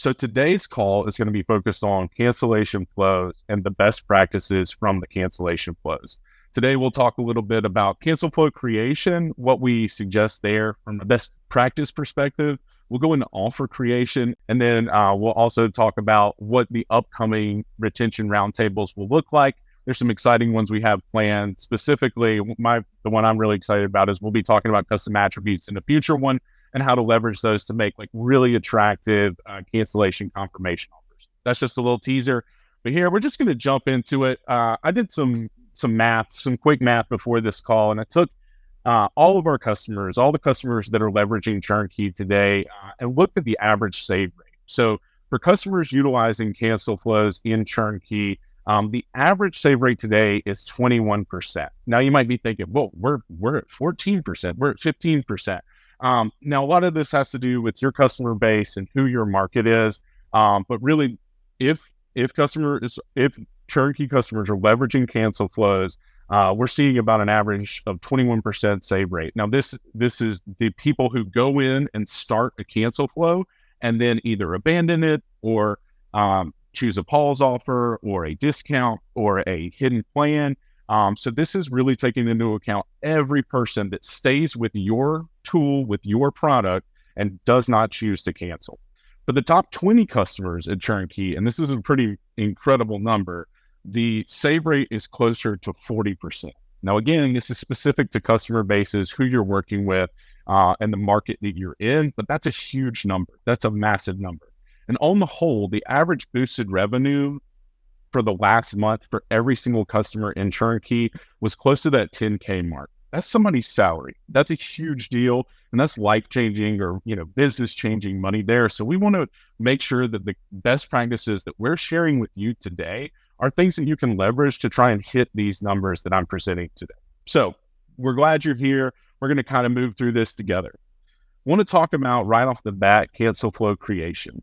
So today's call is going to be focused on cancellation flows and the best practices from the cancellation flows. Today, we'll talk a little bit about cancel flow creation, what we suggest there from a best practice perspective. We'll go into offer creation, and then we'll also talk about what the upcoming retention roundtables will look like. There's some exciting ones we have planned. Specifically, the one I'm really excited about is we'll be talking about custom attributes in the future one and how to leverage those to make like really attractive cancellation confirmation offers. That's just a little teaser. But here, we're just going to jump into it. I did some math, some quick math before this call, and I took all of our customers, all the customers that are leveraging Churnkey today, and looked at the average save rate. So for customers utilizing cancel flows in Churnkey, the average save rate today is 21%. Now you might be thinking, well, we're at 14%, we're at 15%. Now a lot of this has to do with your customer base and who your market is. But really, if Churnkey customers are leveraging cancel flows, we're seeing about an average of 21% save rate. Now, this is the people who go in and start a cancel flow and then either abandon it or choose a pause offer or a discount or a hidden plan. So this is really taking into account every person that stays with your tool, with your product, and does not choose to cancel. For the top 20 customers at Churnkey, and this is a pretty incredible number, the save rate is closer to 40%. Now, again, this is specific to customer bases, who you're working with, and the market that you're in, but that's a huge number. That's a massive number. And on the whole, the average boosted revenue for the last month for every single customer in Churnkey was close to that 10K mark. That's somebody's salary. That's a huge deal. And that's life-changing or, business-changing money there. So we want to make sure that the best practices that we're sharing with you today are things that you can leverage to try and hit these numbers that I'm presenting today. So we're glad you're here. We're going to kind of move through this together. I want to talk about right off the bat, cancel flow creation.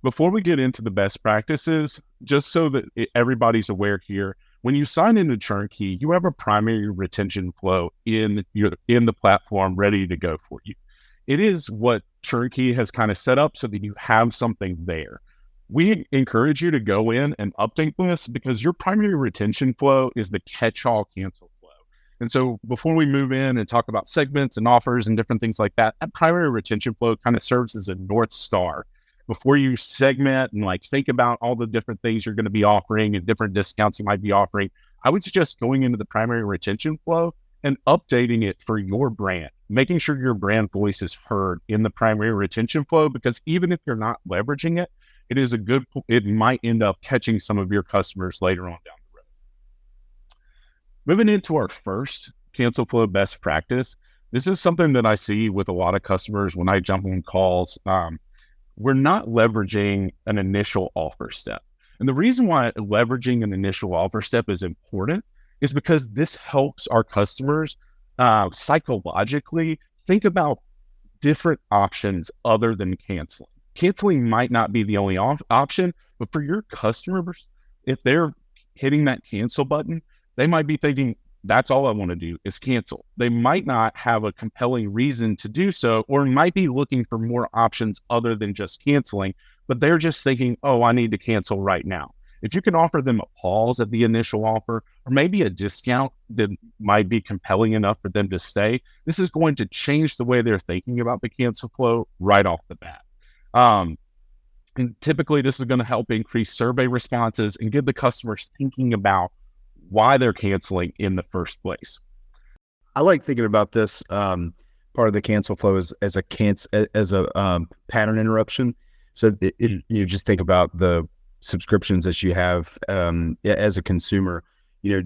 Before we get into the best practices, just so that everybody's aware here, when you sign into Churnkey, you have a primary retention flow in the platform ready to go for you. It is what Churnkey has kind of set up so that you have something there. We encourage you to go in and update this because your primary retention flow is the catch-all cancel flow. And so before we move in and talk about segments and offers and different things like that, that primary retention flow kind of serves as a North Star. Before you segment and think about all the different things you're going to be offering and different discounts you might be offering, I would suggest going into the primary retention flow and updating it for your brand, making sure your brand voice is heard in the primary retention flow, because even if you're not leveraging it, it might end up catching some of your customers later on down the road. Moving into our first cancel flow best practice, this is something that I see with a lot of customers when I jump on calls. We're not leveraging an initial offer step. And the reason why leveraging an initial offer step is important is because this helps our customers psychologically think about different options other than canceling. Canceling might not be the only option, but for your customers, if they're hitting that cancel button, they might be thinking, that's all I want to do is cancel. They might not have a compelling reason to do so, or might be looking for more options other than just canceling, but they're just thinking, oh, I need to cancel right now. If you can offer them a pause at the initial offer, or maybe a discount that might be compelling enough for them to stay, this is going to change the way they're thinking about the cancel flow right off the bat. And typically this is going to help increase survey responses and get the customers thinking about why they're canceling in the first place. I like thinking about this part of the cancel flow as a pattern interruption. So you just think about the subscriptions that you have as a consumer.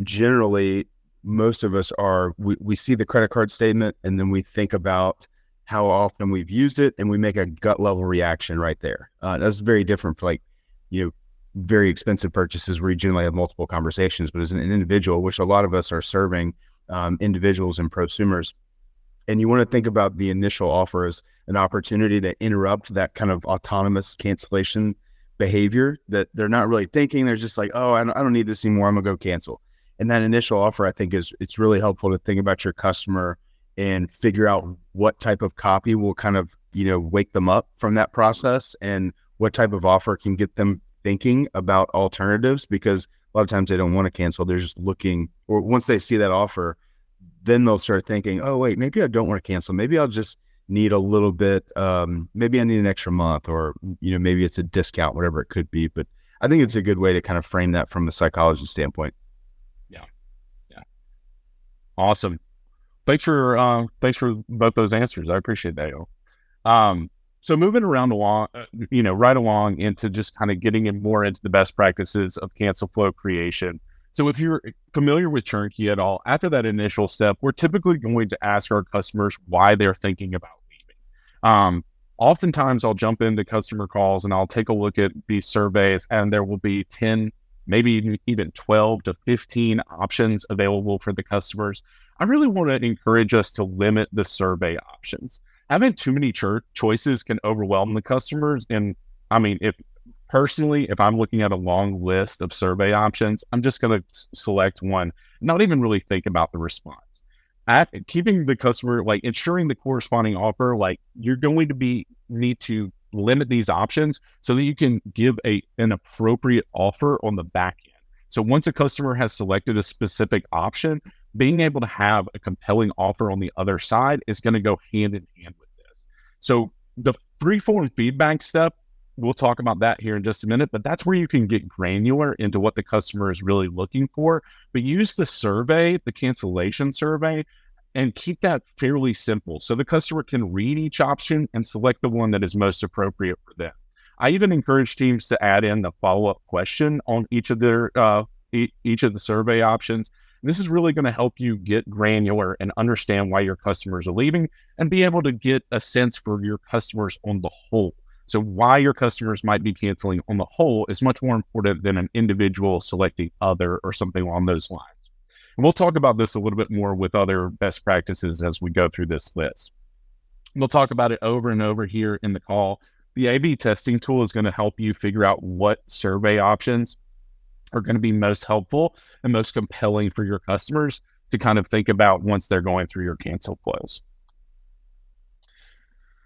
Generally, most of us we see the credit card statement and then we think about how often we've used it and we make a gut level reaction right there. That's very different for very expensive purchases where you generally have multiple conversations, but as an individual, which a lot of us are serving individuals and prosumers, and you want to think about the initial offer as an opportunity to interrupt that kind of autonomous cancellation behavior that they're not really thinking. They're just like, oh, I don't need this anymore. I'm gonna go cancel. And that initial offer, I think it's really helpful to think about your customer and figure out what type of copy will kind of, wake them up from that process and what type of offer can get them thinking about alternatives, because a lot of times they don't want to cancel. They're just looking, or once they see that offer, then they'll start thinking, oh, wait, maybe I don't want to cancel. Maybe I'll just need a little bit. Maybe I need an extra month, or, maybe it's a discount, whatever it could be. But I think it's a good way to kind of frame that from a psychology standpoint. Yeah. Awesome. Thanks for both those answers. I appreciate that. So moving around along, right along into just kind of getting in more into the best practices of cancel flow creation. So if you're familiar with Churnkey at all, after that initial step, we're typically going to ask our customers why they're thinking about leaving. Oftentimes I'll jump into customer calls and I'll take a look at these surveys, and there will be 10, maybe even 12 to 15 options available for the customers. I really want to encourage us to limit the survey options. Having too many choices can overwhelm the customers. And I mean, if I'm looking at a long list of survey options, I'm just going to select one, not even really think about the response. Keeping the customer, ensuring the corresponding offer, you're going to need to limit these options so that you can give an appropriate offer on the back end. So once a customer has selected a specific option, being able to have a compelling offer on the other side is going to go hand in hand with this. So the freeform feedback step, we'll talk about that here in just a minute, but that's where you can get granular into what the customer is really looking for. But use the survey, the cancellation survey, and keep that fairly simple so the customer can read each option and select the one that is most appropriate for them. I even encourage teams to add in the follow-up question on each of the survey options. This is really going to help you get granular and understand why your customers are leaving, and be able to get a sense for your customers on the whole. So why your customers might be canceling on the whole is much more important than an individual selecting other or something along those lines. And we'll talk about this a little bit more with other best practices as we go through this list. We'll talk about it over and over here in the call. The A/B testing tool is going to help you figure out what survey options are going to be most helpful and most compelling for your customers to kind of think about once they're going through your cancel flows.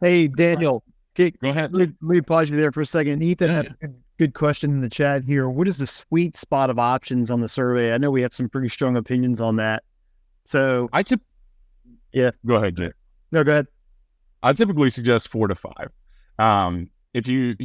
Hey, Daniel, go ahead. Let me pause you there for a second. Ethan had a good question in the chat here. What is the sweet spot of options on the survey? I know we have some pretty strong opinions on that. So go ahead, Jay. No, go ahead. I typically suggest 4 to 5. If you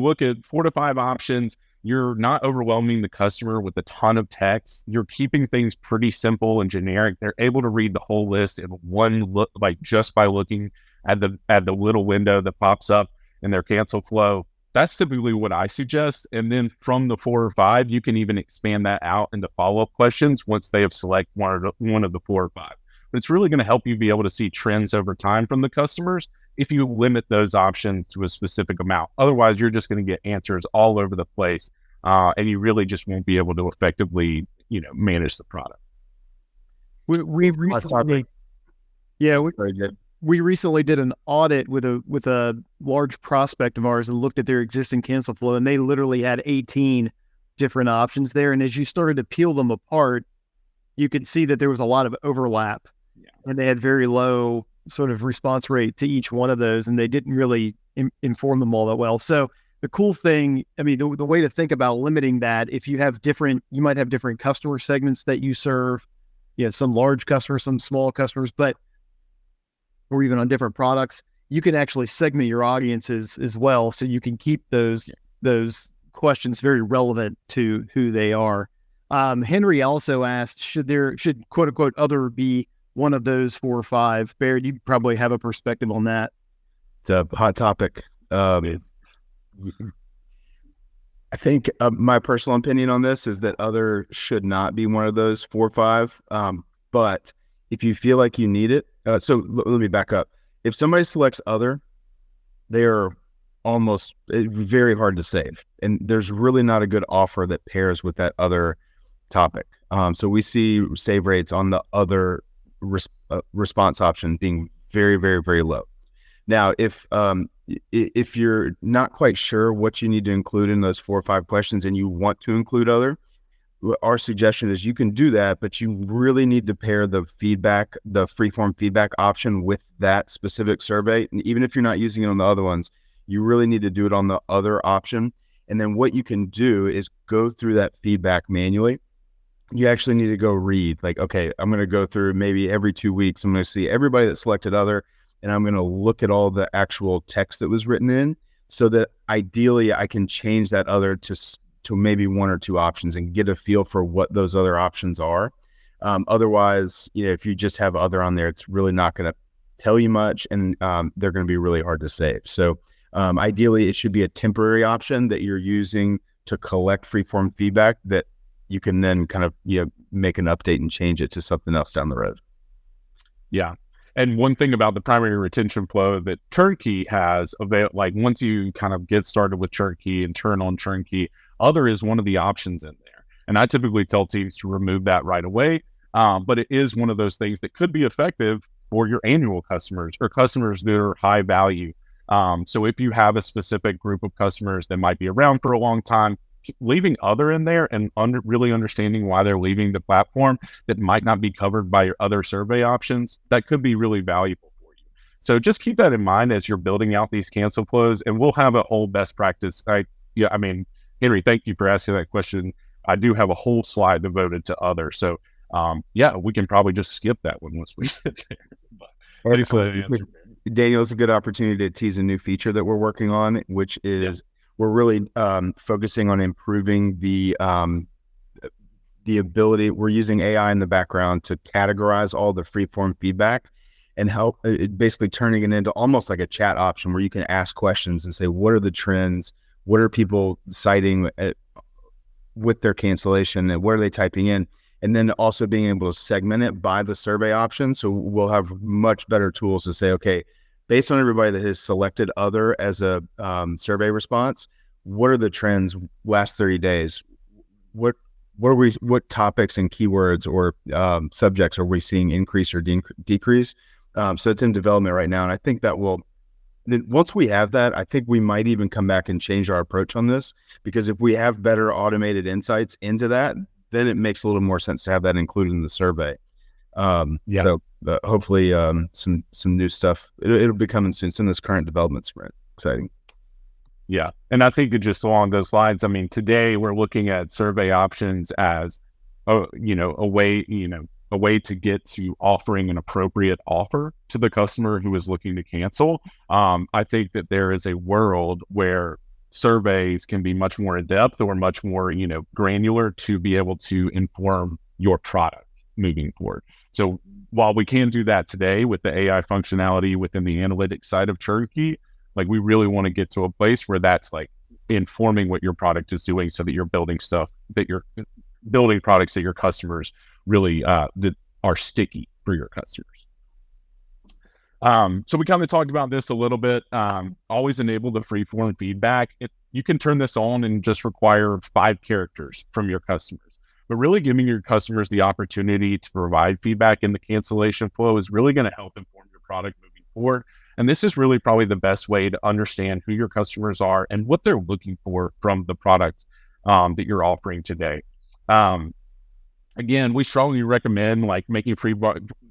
look at 4 to 5 options, you're not overwhelming the customer with a ton of text. You're keeping things pretty simple and generic. They're able to read the whole list in one look, just by looking at the little window that pops up in their cancel flow. That's typically what I suggest. And then from the 4 or 5, you can even expand that out into follow-up questions once they have selected one of the 4 or 5. But it's really going to help you be able to see trends over time from the customers if you limit those options to a specific amount. Otherwise, you're just going to get answers all over the place, and you really just won't be able to effectively, manage the product. We recently did an audit with a large prospect of ours and looked at their existing cancel flow, and they literally had 18 different options there. And as you started to peel them apart, you could see that there was a lot of overlap, and they had very low sort of response rate to each one of those, and they didn't really inform them all that well. So the cool thing, the way to think about limiting that, if you might have different customer segments that you serve, some large customers, some small customers, or even on different products, you can actually segment your audiences as well. So you can keep those questions very relevant to who they are. Henry also asked, should quote unquote other be one of those 4 or 5? Baird, you probably have a perspective on that. It's a hot topic. I think my personal opinion on this is that other should not be one of those 4 or 5. But if you feel like you need it, so let me back up. If somebody selects other, they're almost very hard to save. And there's really not a good offer that pairs with that other topic. So we see save rates on the other response option being very, very, very low. Now, if you're not quite sure what you need to include in those 4 or 5 questions and you want to include other, our suggestion is you can do that, but you really need to pair the freeform feedback option with that specific survey. And even if you're not using it on the other ones, You really need to do it on the other option. And then what you can do is go through that feedback manually. You actually need to go read, like, okay, I'm going to go through maybe every 2 weeks. I'm going to see everybody that selected other, and I'm going to look at all the actual text that was written in, so that ideally I can change that other to maybe 1 or 2 options and get a feel for what those other options are. Otherwise, if you just have other on there, it's really not going to tell you much, and they're going to be really hard to save. So ideally, it should be a temporary option that you're using to collect freeform feedback that you can then kind of make an update and change it to something else down the road. Yeah. And one thing about the primary retention flow that Churnkey has like once you kind of get started with Churnkey and turn on Churnkey, other is one of the options in there. And I typically tell teams to remove that right away. But it is one of those things that could be effective for your annual customers or customers that are high value. So if you have a specific group of customers that might be around for a long time, leaving other in there and really understanding why they're leaving the platform that might not be covered by your other survey options, that could be really valuable for you. So just keep that in mind as you're building out these cancel flows, and we'll have a whole best practice. Henry, thank you for asking that question. I do have a whole slide devoted to other. So we can probably just skip that one once we sit there. Daniel, it's a good opportunity to tease a new feature that we're working on, which is we're really focusing on improving the ability. We're using AI in the background to categorize all the freeform feedback and help basically turning it into almost like a chat option where you can ask questions and say, what are the trends? What are people citing with their cancellation, and what are they typing in? And then also being able to segment it by the survey option. So we'll have much better tools to say, okay, based on everybody that has selected other as a survey response, what are the trends last 30 days? What topics and keywords or subjects are we seeing increase or decrease? So it's in development right now. And I think that once we have that, I think we might even come back and change our approach on this, because if we have better automated insights into that, then it makes a little more sense to have that included in the survey. So hopefully some new stuff, it'll be coming soon. It's in this current development sprint. Exciting. Yeah. And I think just along those lines, I mean, today we're looking at survey options as a way to get to offering an appropriate offer to the customer who is looking to cancel. I think that there is a world where surveys can be much more in depth or much more, granular to be able to inform your product moving forward. So while we can do that today with the AI functionality within the analytics side of Churnkey, like we really want to get to a place where that's like informing what your product is doing, so that you're building products that your customers really that are sticky for your customers. So we kind of talked about this a little bit. Always enable the freeform feedback. You can turn this on and just require 5 characters from your customers. But really giving your customers the opportunity to provide feedback in the cancellation flow is really going to help inform your product moving forward. And this is really probably the best way to understand who your customers are and what they're looking for from the product that you're offering today. Again, we strongly recommend making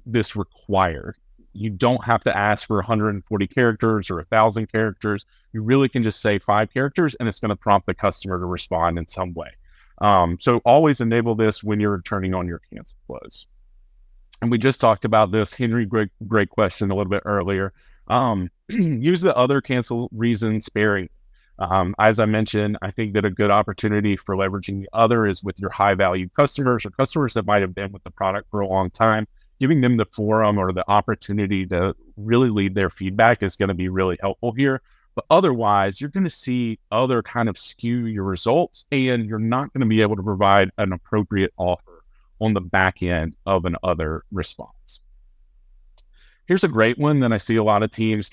this required. You don't have to ask for 140 characters or 1,000 characters. You really can just say 5 characters, and it's going to prompt the customer to respond in some way. So always enable this when you're turning on your cancel flows. And we just talked about this. Henry, great question a little bit earlier. Use the other cancel reason sparingly. As I mentioned, I think that a good opportunity for leveraging the other is with your high value customers or customers that might have been with the product for a long time. Giving them the forum or the opportunity to really lead their feedback is going to be really helpful here. But otherwise, you're going to see other kind of skew your results, and you're not going to be able to provide an appropriate offer on the back end of an other response. Here's a great one that I see a lot of teams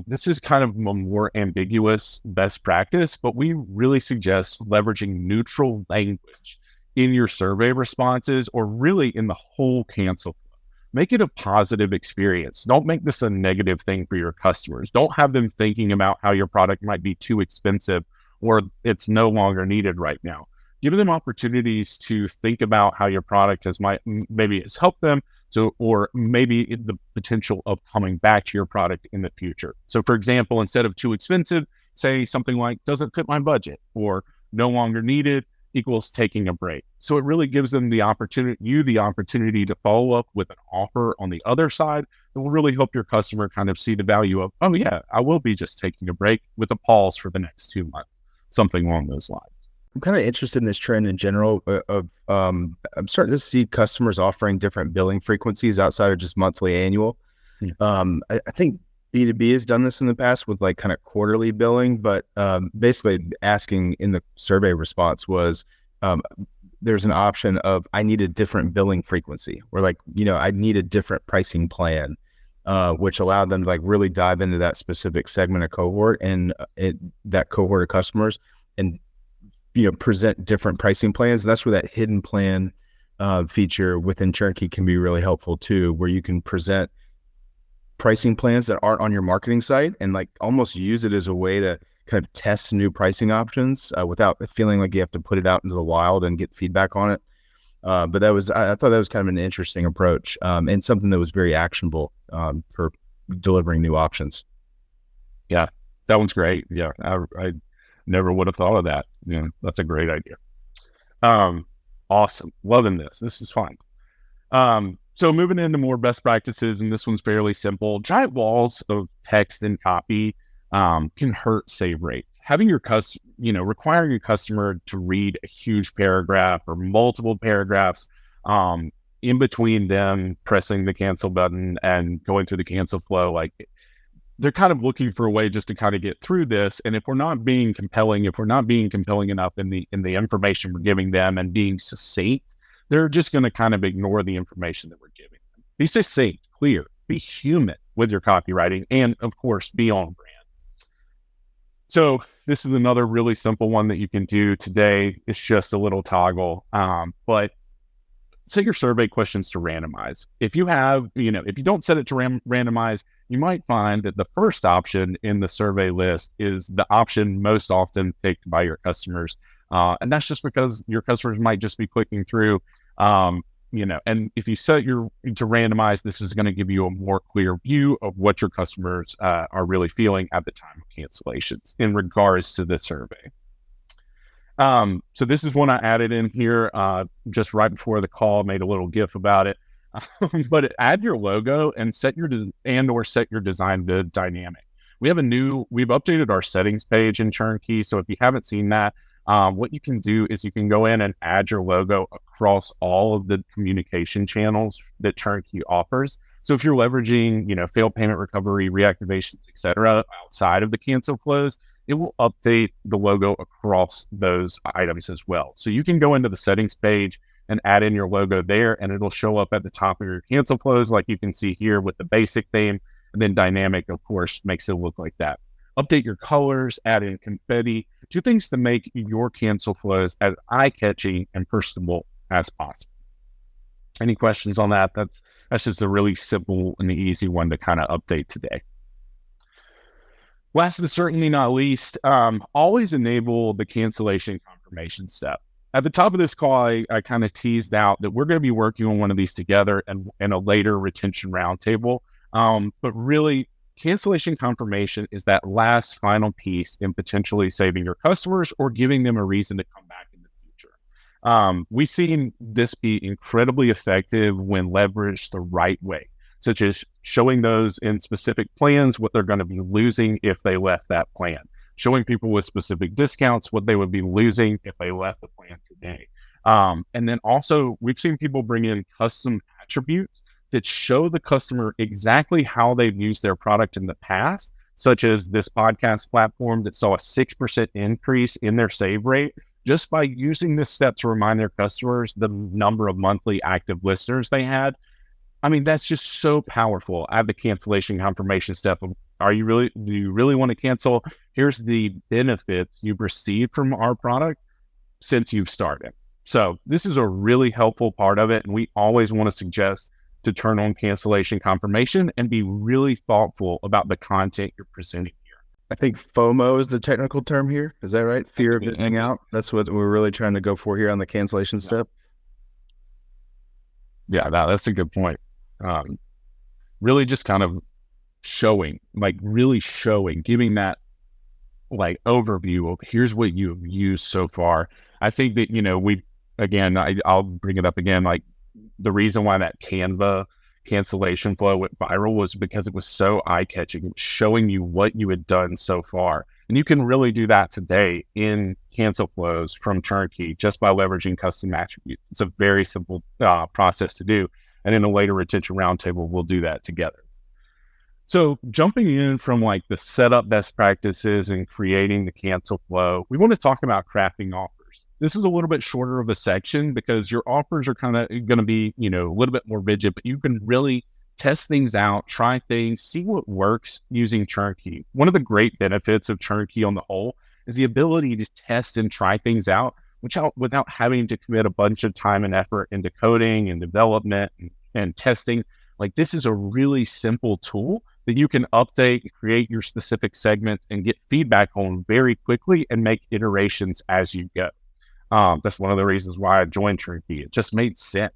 this is kind of a more ambiguous best practice, but we really suggest leveraging neutral language in your survey responses, or really in the whole cancel flow. Make it a positive experience. Don't make this a negative thing for your customers. Don't have them thinking about how your product might be too expensive or it's no longer needed right now. Give them opportunities to think about how your product maybe has helped them, So, or maybe the potential of coming back to your product in the future. So for example, instead of too expensive, say something like doesn't fit my budget, or no longer needed equals taking a break. So it really gives them the opportunity to follow up with an offer on the other side that will really help your customer kind of see the value of, oh yeah, I will be just taking a break with a pause for the next 2 months, something along those lines. I'm kind of interested in this trend in general I'm starting to see customers offering different billing frequencies outside of just monthly, annual. I think B2B has done this in the past with like kind of quarterly billing, but basically asking in the survey response was there's an option of I need a different billing frequency, or like, I need a different pricing plan, which allowed them to like really dive into that specific segment of cohort and that cohort of customers and, present different pricing plans. And that's where that hidden plan feature within Churnkey can be really helpful too, where you can present pricing plans that aren't on your marketing site and like almost use it as a way to kind of test new pricing options without feeling like you have to put it out into the wild and get feedback on it. But I thought that was kind of an interesting approach and something that was very actionable for delivering new options. Yeah, that one's great. Yeah, I never would have thought of that. That's a great idea. Awesome. Loving this. This is fun. So moving into more best practices, and this one's fairly simple. Giant walls of text and copy can hurt save rates. Having your requiring your customer to read a huge paragraph or multiple paragraphs in between them pressing the cancel button and going through the cancel flow, like they're kind of looking for a way just to kind of get through this. And if we're not being compelling enough in the information we're giving them and being succinct, they're just going to kind of ignore the information that we're giving them. Be succinct, clear, be human with your copywriting, and of course, be on brand. So this is another really simple one that you can do today. It's just a little toggle, but set your survey questions to randomize. If you don't set it to randomize, you might find that the first option in the survey list is the option most often picked by your customers. And that's just because your customers might just be clicking through, and if you set to randomize, this is going to give you a more clear view of what your customers are really feeling at the time of cancellations in regards to the survey. So this is one I added in here just right before the call, made a little GIF about it. But add your logo and set your design to dynamic. We've updated our settings page in Churnkey. So if you haven't seen that, what you can do is you can go in and add your logo across all of the communication channels that Churnkey offers. So if you're leveraging, failed payment recovery, reactivations, et cetera, outside of the cancel flows, it will update the logo across those items as well. So you can go into the settings page and add in your logo there, and it'll show up at the top of your cancel flows like you can see here with the basic theme, and then dynamic, of course, makes it look like that. Update your colors, add in confetti, do things to make your cancel flows as eye-catching and personable as possible. Any questions on that? That's just a really simple and easy one to kind of update today. Last but certainly not least, always enable the cancellation confirmation step. At the top of this call, I kind of teased out that we're going to be working on one of these together and in a later retention roundtable. But really, cancellation confirmation is that last final piece in potentially saving your customers or giving them a reason to come back in the future. We've seen this be incredibly effective when leveraged the right way, such as showing those in specific plans what they're going to be losing if they left that plan, showing people with specific discounts what they would be losing if they left the plan today. And then also, we've seen people bring in custom attributes that show the customer exactly how they've used their product in the past, such as this podcast platform that saw a 6% increase in their save rate just by using this step to remind their customers the number of monthly active listeners they had. I mean, that's just so powerful. I have the cancellation confirmation step of, do you really want to cancel? Here's the benefits you've received from our product since you've started. So this is a really helpful part of it. And we always want to suggest to turn on cancellation confirmation and be really thoughtful about the content you're presenting here. I think FOMO is the technical term here. Is that right? Fear of missing out. That's what we're really trying to go for here on the cancellation step. Yeah, that's a good point. really just kind of giving that like overview of here's what you've used so far. I think that, I'll bring it up again, like the reason why that Canva cancellation flow went viral was because it was so eye-catching. It was showing you what you had done so far. And you can really do that today in cancel flows from Churnkey just by leveraging custom attributes. It's a very simple process to do. And in a later retention roundtable, we'll do that together. So jumping in from like the setup best practices and creating the cancel flow, we want to talk about crafting offers. This is a little bit shorter of a section because your offers are kind of going to be, a little bit more rigid, but you can really test things out, try things, see what works using Churnkey. One of the great benefits of Churnkey on the whole is the ability to test and try things out without having to commit a bunch of time and effort into coding and development and testing. Like, this is a really simple tool that you can update and create your specific segments and get feedback on very quickly and make iterations as you go. That's one of the reasons why I joined Churnkey. It just made sense.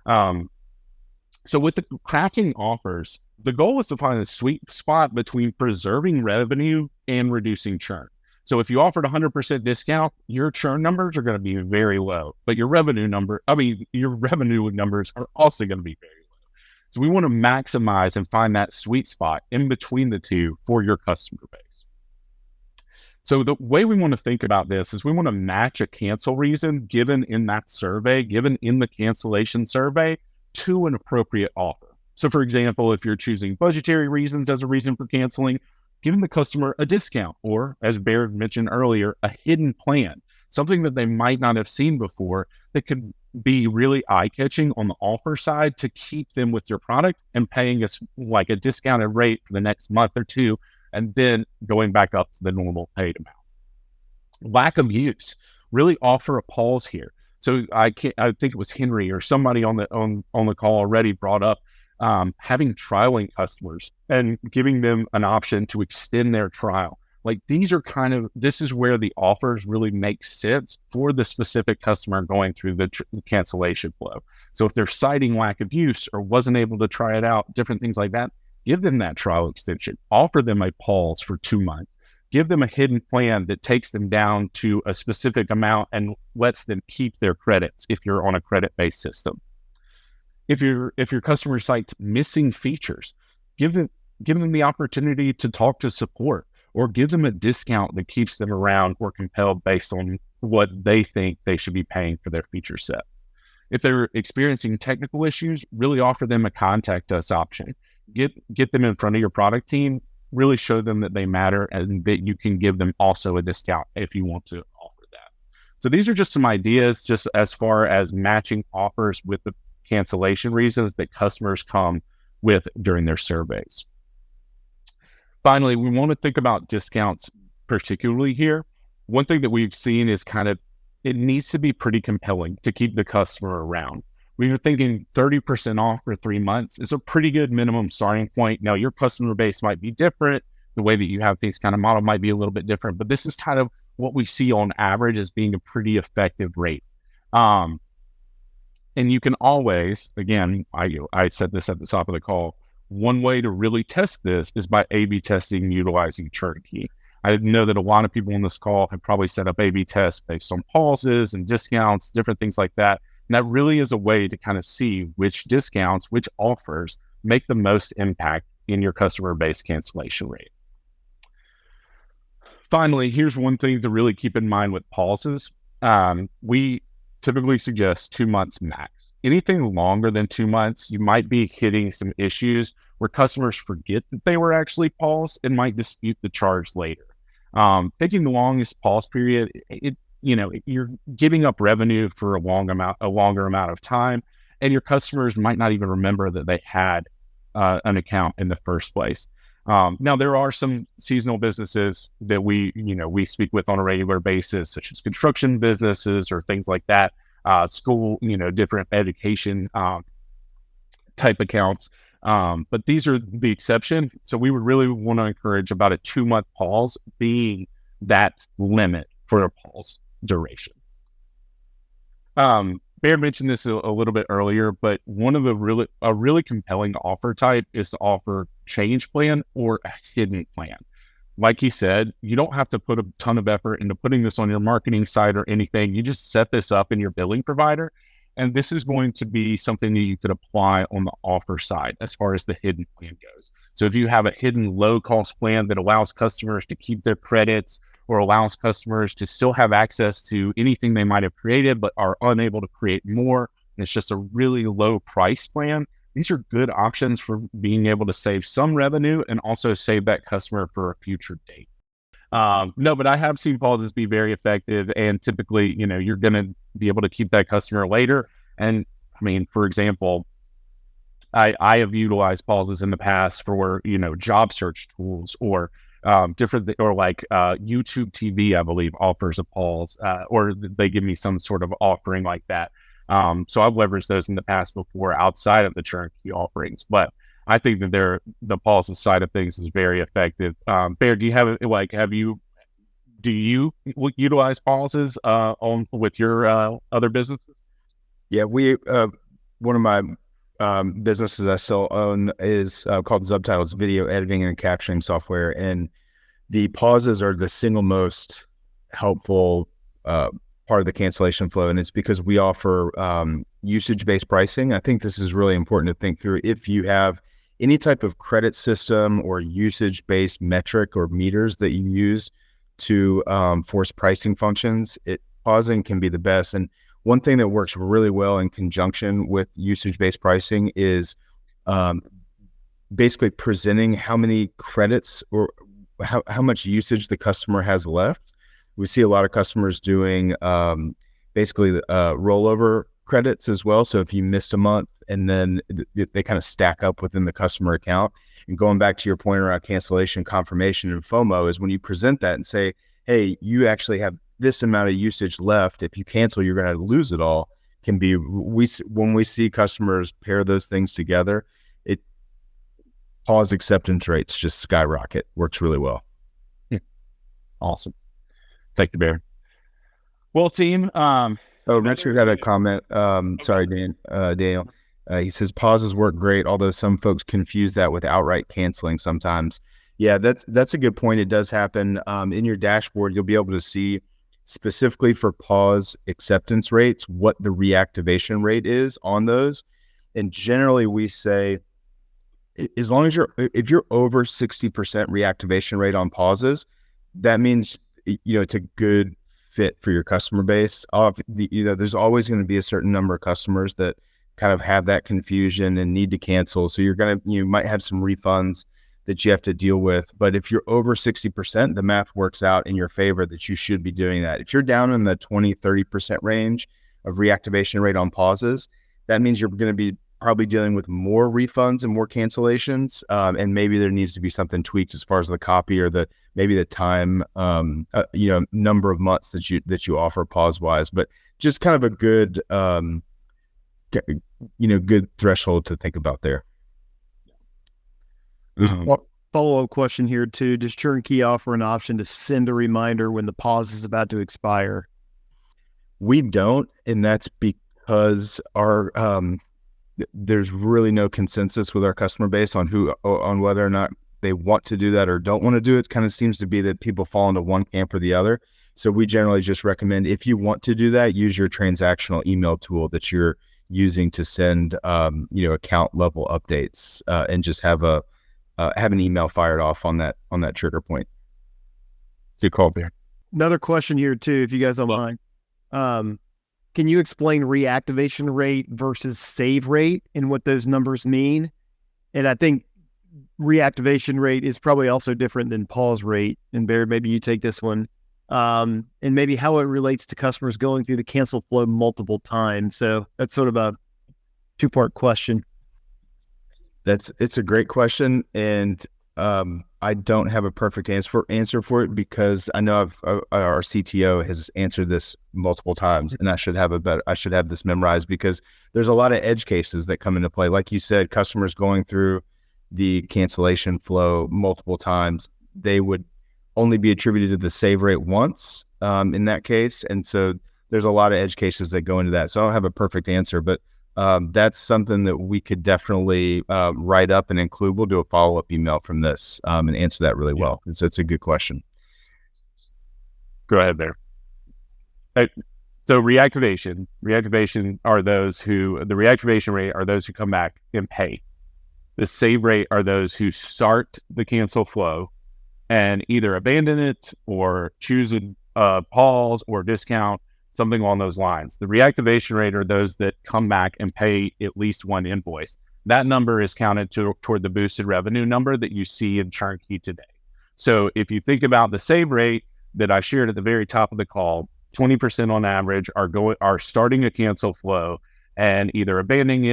So with the crafting offers, the goal is to find a sweet spot between preserving revenue and reducing churn. So if you offered 100% discount, your churn numbers are going to be very low, but your revenue numbers are also going to be very low. So we want to maximize and find that sweet spot in between the two for your customer base. So the way we want to think about this is we want to match a cancel reason given in that survey, given in the cancellation survey, to an appropriate offer. So for example, if you're choosing budgetary reasons as a reason for canceling, giving the customer a discount, or as Bear mentioned earlier, a hidden plan, something that they might not have seen before that could be really eye-catching on the offer side to keep them with your product and paying us like a discounted rate for the next month or two, and then going back up to the normal paid amount. Lack of use, really offer a pause here. So I think it was Henry or somebody on the call already brought up having trialing customers and giving them an option to extend their trial. Like, this is where the offers really make sense for the specific customer going through the cancellation flow. So if they're citing lack of use or wasn't able to try it out, different things like that, give them that trial extension, offer them a pause for 2 months. Give them a hidden plan that takes them down to a specific amount and lets them keep their credits if you're on a credit-based system. If your customer cites missing features, give them the opportunity to talk to support, or give them a discount that keeps them around or compelled based on what they think they should be paying for their feature set. If they're experiencing technical issues, really offer them a contact us option. Get them in front of your product team. Really show them that they matter and that you can give them also a discount if you want to offer that. So these are just some ideas just as far as matching offers with the cancellation reasons that customers come with during their surveys. Finally, we want to think about discounts particularly here. One thing that we've seen is it needs to be pretty compelling to keep the customer around. We were thinking 30% off for 3 months is a pretty good minimum starting point. Now, your customer base might be different. The way that you have things kind of modeled might be a little bit different, but this is kind of what we see on average as being a pretty effective rate. And you can always, again, I said this at the top of the call, one way to really test this is by A/B testing utilizing Churnkey. I know that a lot of people on this call have probably set up A/B tests based on pauses and discounts, different things like that. And that really is a way to kind of see which discounts, which offers make the most impact in your customer base cancellation rate. Finally, here's one thing to really keep in mind with pauses. We typically suggest 2 months max. Anything longer than 2 months, you might be hitting some issues where customers forget that they were actually paused and might dispute the charge later. Picking the longest pause period, you're giving up revenue for a longer amount of time, and your customers might not even remember that they had an account in the first place. Now, there are some seasonal businesses that we speak with on a regular basis, such as construction businesses or things like that, school, different education type accounts. But these are the exception. So we would really want to encourage about a 2-month pause being that limit for a pause duration. Bear mentioned this a little bit earlier, but one of the really compelling offer type is to offer change plan or a hidden plan. Like he said, you don't have to put a ton of effort into putting this on your marketing site or anything. You just set this up in your billing provider. And this is going to be something that you could apply on the offer side as far as the hidden plan goes. So if you have a hidden low cost plan that allows customers to keep their credits or allows customers to still have access to anything they might have created, but are unable to create more, and it's just a really low price plan, these are good options for being able to save some revenue and also save that customer for a future date. No, but I have seen pauses be very effective, and typically, you're going to be able to keep that customer later. And I mean, for example, I have utilized pauses in the past for, job search tools or different, or like YouTube TV, I believe, offers a pause, or they give me some sort of offering like that. So I've leveraged those in the past before outside of the Churnkey offerings, but I think that the pauses side of things is very effective. Bear, do you utilize pauses with your other businesses? Yeah, one of my businesses I still own is called Subtitles, video editing and captioning software, and the pauses are the single most helpful part of the cancellation flow, and it's because we offer usage-based pricing. I think this is really important to think through. If you have any type of credit system or usage-based metric or meters that you use to force pricing functions, pausing can be the best. And one thing that works really well in conjunction with usage-based pricing is basically presenting how many credits or how much usage the customer has left. We see a lot of customers doing basically rollover credits as well. So if you missed a month, and then they kind of stack up within the customer account. And going back to your point around cancellation confirmation and FOMO is when you present that and say, hey, you actually have this amount of usage left. If you cancel, you're going to lose it all. When we see customers pair those things together, pause acceptance rates just skyrocket. Works really well. Awesome. Thank you, Bear. Well, team. Richard got a comment. Sorry, Daniel. He says pauses work great, although some folks confuse that with outright canceling sometimes. Yeah, that's a good point. It does happen. In your dashboard, you'll be able to see specifically for pause acceptance rates what the reactivation rate is on those. And generally, we say as long as if you're over 60% reactivation rate on pauses, that means it's a good fit for your customer base. There's always going to be a certain number of customers that kind of have that confusion and need to cancel. So you might have some refunds that you have to deal with. But if you're over 60%, the math works out in your favor that you should be doing that. If you're down in the 20-30% range of reactivation rate on pauses, that means you're going to be probably dealing with more refunds and more cancellations. And maybe there needs to be something tweaked as far as the copy or maybe the time, number of months that you offer pause wise, but just kind of a good, good threshold to think about there. Follow-up question here too. Does Churnkey offer an option to send a reminder when the pause is about to expire? We don't, and that's because there's really no consensus with our customer base on whether or not they want to do that or don't want to do it. Kind of seems to be that people fall into one camp or the other. So we generally just recommend, if you want to do that, use your transactional email tool that you're using to send account level updates, and just have an email fired off on that trigger point. Good call, Bear. Another question here too, if you guys don't mind. Can you explain reactivation rate versus save rate and what those numbers mean? And I think reactivation rate is probably also different than pause rate. And Bear, maybe you take this one. And maybe how it relates to customers going through the cancel flow multiple times. So that's sort of a two-part question. It's a great question, and I don't have a perfect answer for it because I know our CTO has answered this multiple times, and I should have this memorized because there's a lot of edge cases that come into play. Like you said, customers going through the cancellation flow multiple times, they would only be attributed to the save rate once in that case, and so there's a lot of edge cases that go into that. So I don't have a perfect answer, but that's something that we could definitely write up and include. We'll do a follow-up email from this and answer that really well. It's a good question. Go ahead there. So reactivation are those who, the reactivation rate are those who come back and pay. The save rate are those who start the cancel flow and either abandon it or choose a pause or discount, something along those lines. The reactivation rate are those that come back and pay at least one invoice. That number is counted toward the boosted revenue number that you see in Churnkey today. So if you think about the save rate that I shared at the very top of the call, 20% on average are starting a cancel flow and either abandoning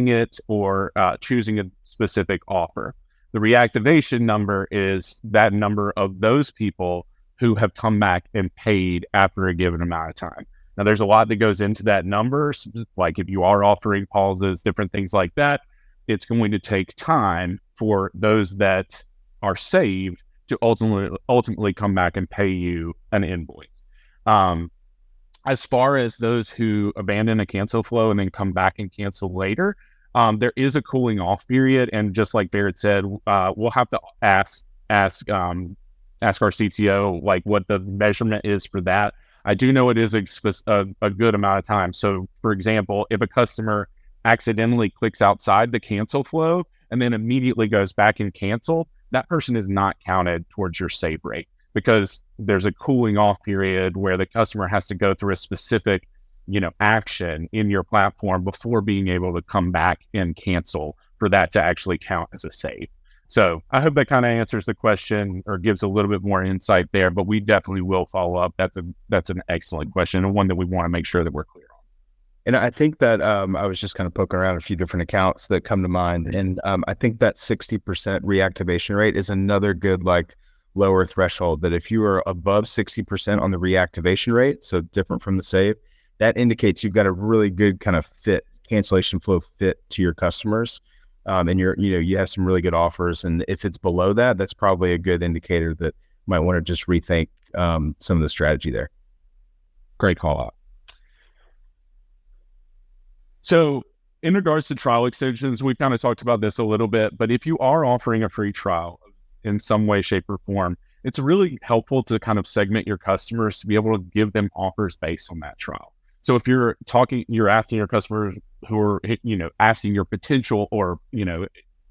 it or choosing a specific offer. The reactivation number is that number of those people who have come back and paid after a given amount of time. Now, there's a lot that goes into that number. Like if you are offering pauses, different things like that, it's going to take time for those that are saved to ultimately come back and pay you an invoice. As far as those who abandon a cancel flow and then come back and cancel later, there is a cooling off period. And just like Barrett said, we'll have to ask our CTO, like what the measurement is for that. I do know it is a good amount of time. So for example, if a customer accidentally clicks outside the cancel flow and then immediately goes back and cancel, that person is not counted towards your save rate, because there's a cooling off period where the customer has to go through a specific, action in your platform before being able to come back and cancel for that to actually count as a save. So I hope that kind of answers the question or gives a little bit more insight there, but we definitely will follow up. That's an excellent question and one that we want to make sure that we're clear on. And I think that I was just kind of poking around a few different accounts that come to mind. And I think that 60% reactivation rate is another good, lower threshold, that if you are above 60% on the reactivation rate, so different from the save, that indicates you've got a really good kind of cancellation flow fit to your customers. And you have some really good offers. And if it's below that, that's probably a good indicator that you might want to just rethink some of the strategy there. Great call out. So in regards to trial extensions, we kind of talked about this a little bit, but if you are offering a free trial in some way, shape, or form, it's really helpful to kind of segment your customers to be able to give them offers based on that trial. So if you're asking your customers who are, asking your potential or,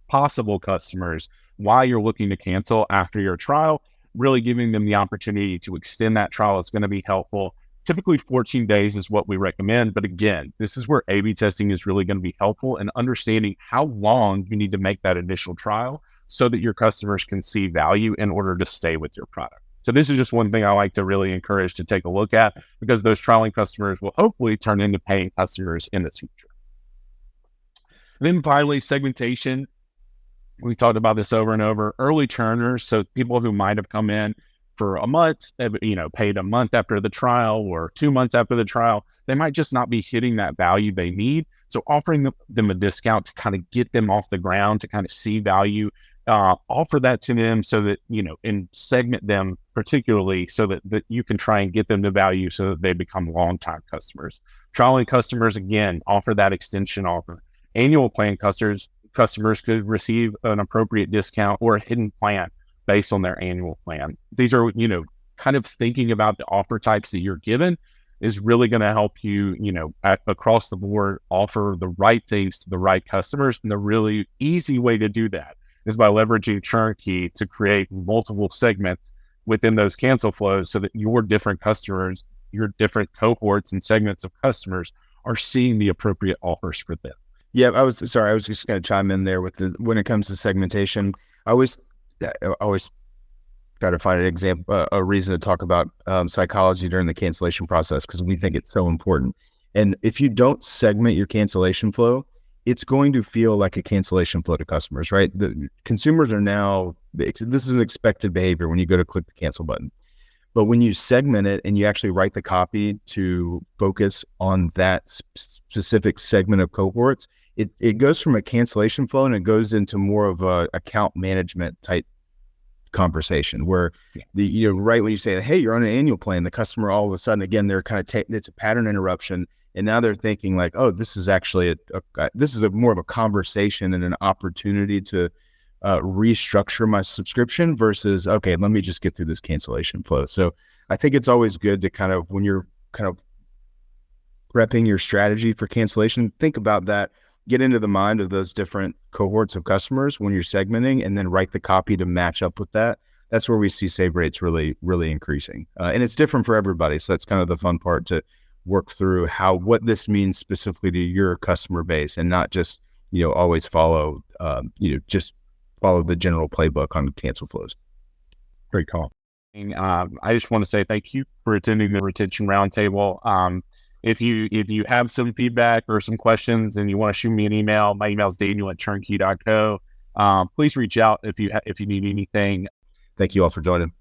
possible customers why you're looking to cancel after your trial, really giving them the opportunity to extend that trial is going to be helpful. Typically 14 days is what we recommend. But again, this is where A/B testing is really going to be helpful in understanding how long you need to make that initial trial so that your customers can see value in order to stay with your product. So this is just one thing I like to really encourage to take a look at, because those trialing customers will hopefully turn into paying customers in the future. And then finally, segmentation. We talked about this over and over. Early churners, so people who might have come in for a month, paid a month after the trial or 2 months after the trial, they might just not be hitting that value they need. So offering them a discount to kind of get them off the ground, to kind of see value, offer that to them so that, and segment them particularly so that you can try and get them to value so that they become long-time customers. Trialing customers, again, offer that extension offer. Annual plan customers could receive an appropriate discount or a hidden plan based on their annual plan. These are, kind of thinking about the offer types that you're given is really going to help you, across the board, offer the right things to the right customers. And the really easy way to do that is by leveraging Churnkey to create multiple segments within those cancel flows so that your different customers, your different cohorts and segments of customers are seeing the appropriate offers for them. Yeah, I was just going to chime in there with when it comes to segmentation. I always try to find an example, a reason to talk about psychology during the cancellation process, because we think it's so important. And if you don't segment your cancellation flow, it's going to feel like a cancellation flow to customers, right? The consumers are now, this is an expected behavior when you go to click the cancel button. But when you segment it and you actually write the copy to focus on that specific segment of cohorts, it goes from a cancellation flow and it goes into more of a account management type conversation where right when you say, hey, you're on an annual plan, the customer all of a sudden, again, they're kind of it's a pattern interruption. And now they're thinking like, oh, this is actually this is more of a conversation and an opportunity to restructure my subscription versus, okay, let me just get through this cancellation flow. So I think it's always good to kind of, when you're kind of prepping your strategy for cancellation, think about that, get into the mind of those different cohorts of customers when you're segmenting, and then write the copy to match up with that. That's where we see save rates really, really increasing. And it's different for everybody. So that's kind of the fun part, to work through what this means specifically to your customer base, and not just, always follow, just follow the general playbook on cancel flows. Great call. I just want to say thank you for attending the Retention Roundtable. If you have some feedback or some questions and you want to shoot me an email, my email is daniel@churnkey.co. Please reach out if you need anything. Thank you all for joining.